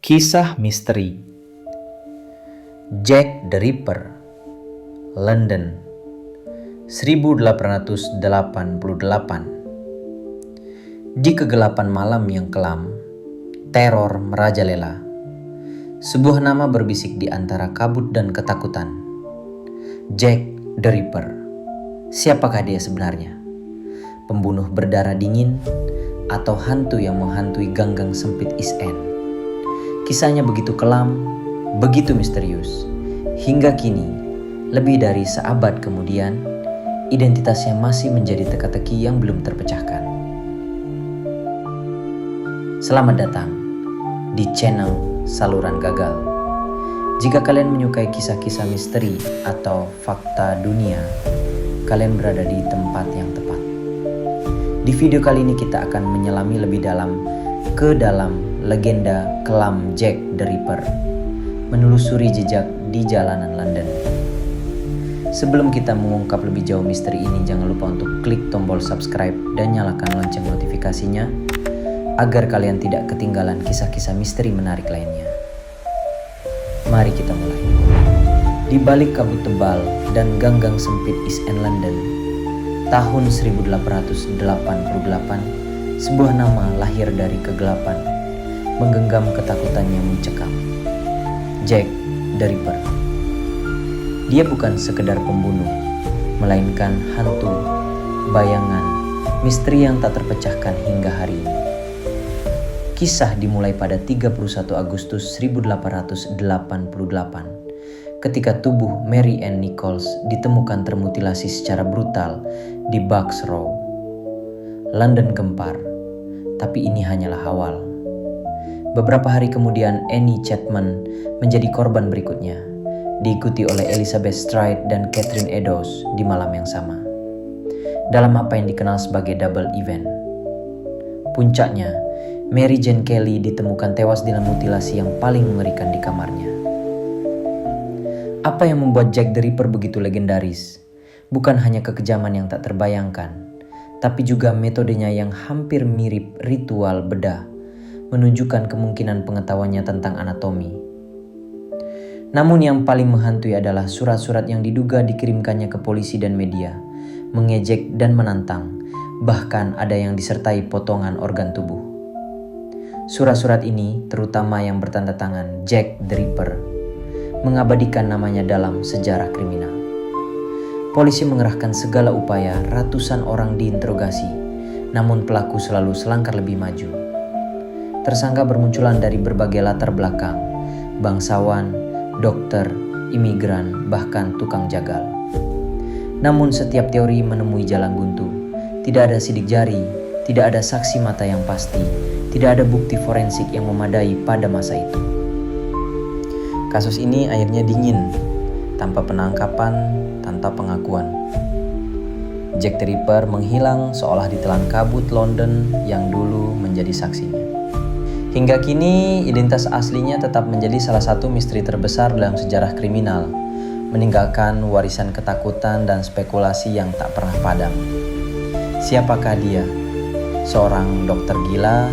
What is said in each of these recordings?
Kisah misteri Jack the Ripper, London, 1888. Di kegelapan malam yang kelam, teror merajalela. Sebuah nama berbisik di antara kabut dan ketakutan. Jack the Ripper. Siapakah dia sebenarnya? Pembunuh berdarah dingin atau hantu yang menghantui ganggang sempit East End? Kisahnya begitu kelam, begitu misterius. Hingga kini, lebih dari seabad kemudian, identitasnya masih menjadi teka-teki yang belum terpecahkan. Selamat datang di channel Saluran Gagal. Jika kalian menyukai kisah-kisah misteri atau fakta dunia, kalian berada di tempat yang tepat. Di video kali ini kita akan menyelami lebih dalam ke dalam legenda kelam Jack the Ripper, menelusuri jejak di jalanan London. Sebelum kita mengungkap lebih jauh misteri ini, jangan lupa untuk klik tombol subscribe dan nyalakan lonceng notifikasinya agar kalian tidak ketinggalan kisah-kisah misteri menarik lainnya. Mari kita mulai. Di balik kabut tebal dan ganggang sempit East End London, tahun 1888, sebuah nama lahir dari kegelapan, menggenggam ketakutan yang mencekam. Jack the Ripper. Dia bukan sekedar pembunuh, melainkan hantu, bayangan, misteri yang tak terpecahkan hingga hari ini. Kisah dimulai pada 31 Agustus 1888 ketika tubuh Mary Ann Nichols ditemukan termutilasi secara brutal di Bucks Row. London gempar, tapi ini hanyalah awal. Beberapa hari kemudian Annie Chapman menjadi korban berikutnya, diikuti oleh Elizabeth Stride dan Catherine Eddowes di malam yang sama, dalam apa yang dikenal sebagai double event. Puncaknya, Mary Jane Kelly ditemukan tewas dalam mutilasi yang paling mengerikan di kamarnya. Apa yang membuat Jack the Ripper begitu legendaris? Bukan hanya kekejaman yang tak terbayangkan, tapi juga metodenya yang hampir mirip ritual bedah, menunjukkan kemungkinan pengetahuannya tentang anatomi. Namun yang paling menghantui adalah surat-surat yang diduga dikirimkannya ke polisi dan media, mengejek dan menantang, bahkan ada yang disertai potongan organ tubuh. Surat-surat ini, terutama yang bertanda tangan Jack the Ripper, mengabadikan namanya dalam sejarah kriminal. Polisi mengerahkan segala upaya, ratusan orang diinterogasi, namun pelaku selalu selangkah lebih maju. Tersangka bermunculan dari berbagai latar belakang, bangsawan, dokter, imigran, bahkan tukang jagal. Namun setiap teori menemui jalan buntu. Tidak ada sidik jari, tidak ada saksi mata yang pasti, tidak ada bukti forensik yang memadai pada masa itu. Kasus ini akhirnya dingin, tanpa penangkapan, tanpa pengakuan. Jack the Ripper menghilang seolah ditelan kabut London yang dulu menjadi saksinya. Hingga kini, identitas aslinya tetap menjadi salah satu misteri terbesar dalam sejarah kriminal, meninggalkan warisan ketakutan dan spekulasi yang tak pernah padam. Siapakah dia? Seorang dokter gila,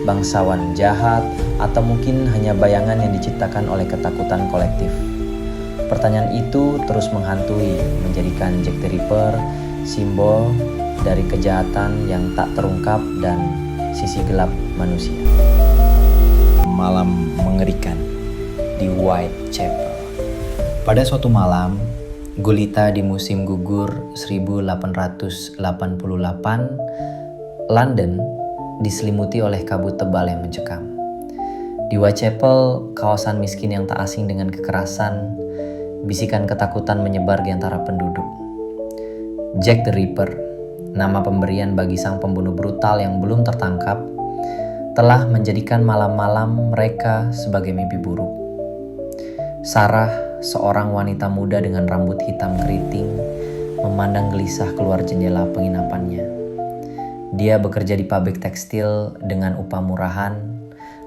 bangsawan jahat, atau mungkin hanya bayangan yang diciptakan oleh ketakutan kolektif? Pertanyaan itu terus menghantui, menjadikan Jack the Ripper simbol dari kejahatan yang tak terungkap dan sisi gelap manusia. Malam mengerikan di Whitechapel. Pada suatu malam, gulita di musim gugur 1888, London diselimuti oleh kabut tebal yang mencekam. Di Whitechapel, kawasan miskin yang tak asing dengan kekerasan, bisikan ketakutan menyebar di antara penduduk. Jack the Ripper, nama pemberian bagi sang pembunuh brutal yang belum tertangkap, telah menjadikan malam-malam mereka sebagai mimpi buruk. Sarah, seorang wanita muda dengan rambut hitam keriting, memandang gelisah keluar jendela penginapannya. Dia bekerja di pabrik tekstil dengan upah murahan,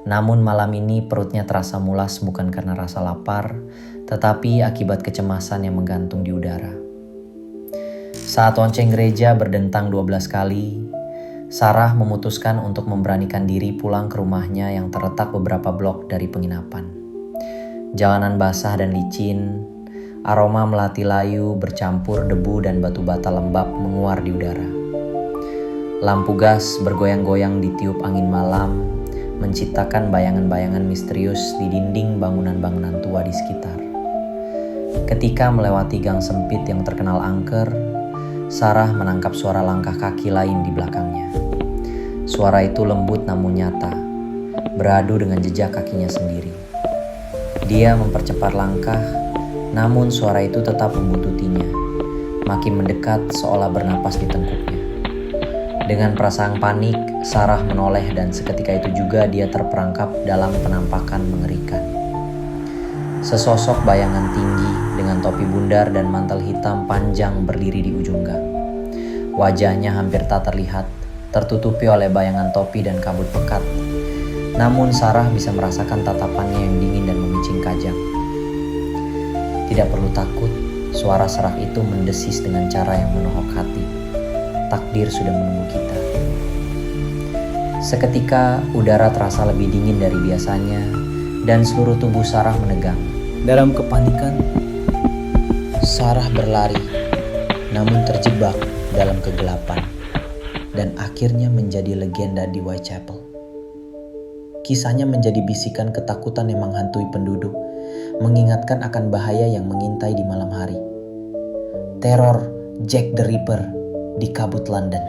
namun malam ini perutnya terasa mulas bukan karena rasa lapar, tetapi akibat kecemasan yang menggantung di udara. Saat lonceng gereja berdentang 12 kali, Sarah memutuskan untuk memberanikan diri pulang ke rumahnya yang terletak beberapa blok dari penginapan. Jalanan basah dan licin, aroma melati layu bercampur debu dan batu bata lembab menguar di udara. Lampu gas bergoyang-goyang ditiup angin malam, menciptakan bayangan-bayangan misterius di dinding bangunan-bangunan tua di sekitar. Ketika melewati gang sempit yang terkenal angker, Sarah menangkap suara langkah kaki lain di belakangnya. Suara itu lembut namun nyata, beradu dengan jejak kakinya sendiri. Dia mempercepat langkah, namun suara itu tetap membuntutinya, makin mendekat seolah bernapas di tengkuknya. Dengan perasaan panik, Sarah menoleh dan seketika itu juga dia terperangkap dalam penampakan mengerikan. Sesosok bayangan tinggi dengan topi bundar dan mantel hitam panjang berdiri di ujung gang. Wajahnya hampir tak terlihat, tertutupi oleh bayangan topi dan kabut pekat. Namun Sarah bisa merasakan tatapannya yang dingin dan memicing kajang. Tidak perlu takut, suara serak itu mendesis dengan cara yang menohok hati. Takdir sudah menunggu kita. Seketika udara terasa lebih dingin dari biasanya dan seluruh tubuh Sarah menegang. Dalam kepanikan, Sarah berlari, namun terjebak dalam kegelapan dan akhirnya menjadi legenda di Whitechapel. Kisahnya menjadi bisikan ketakutan yang menghantui penduduk, mengingatkan akan bahaya yang mengintai di malam hari. Teror Jack the Ripper di kabut London.